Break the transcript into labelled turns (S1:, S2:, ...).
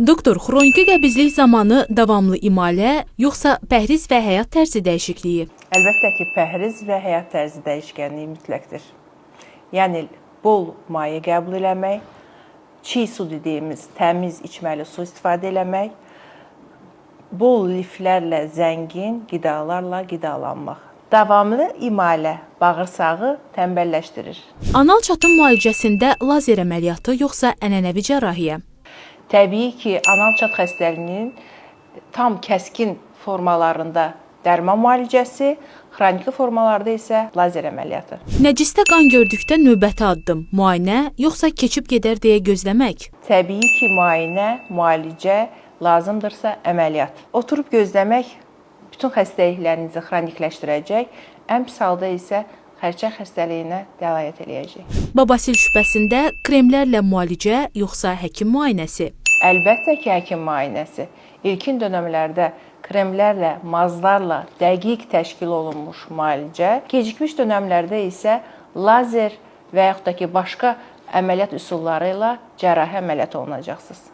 S1: Doktor, xroniki qəbizlik zamanı davamlı imalə, yoxsa pəhriz və həyat tərzi dəyişikliyi?
S2: Əlbəttə ki, pəhriz və həyat tərzi dəyişkənliyi mütləqdir. Yəni, bol maye qəbul eləmək, çiy su dediyimiz təmiz içməli su istifadə eləmək, bol liflərlə zəngin qidalarla qidalanmaq. Davamlı imalə bağırsağı tənbəlləşdirir.
S1: Anal çatım müalicəsində lazer əməliyyatı, yoxsa ənənəvi cərrahiyyə?
S2: Təbii ki, anal çat xəstəliyinin tam kəskin formalarında dərman müalicəsi, xroniki formalarda isə lazer əməliyyatı.
S1: Nəcisdə qan gördükdə növbəti addım müayinə, yoxsa keçib gedər deyə gözləmək?
S2: Təbii ki, müayinə, müalicə lazımdırsa əməliyyat. Oturub gözləmək bütün xəstəliklərinizi xronikləşdirəcək, ən pis halda isə xərçəng xəstəliyinə dəlalət eləyəcək.
S1: Babasil şübhəsində kremlərlə müalicə, yoxsa həkim müayinəsi?
S2: Əlbəttə ki, həkim müayinəsi. İlkin dönəmlərdə kremlərlə, mazlarla dəqiq təşkil olunmuş müalicə, gecikmiş dönəmlərdə isə lazer və yaxud da ki, başqa əməliyyat üsulları ilə cərrahi əməliyyat olunacaqsınız.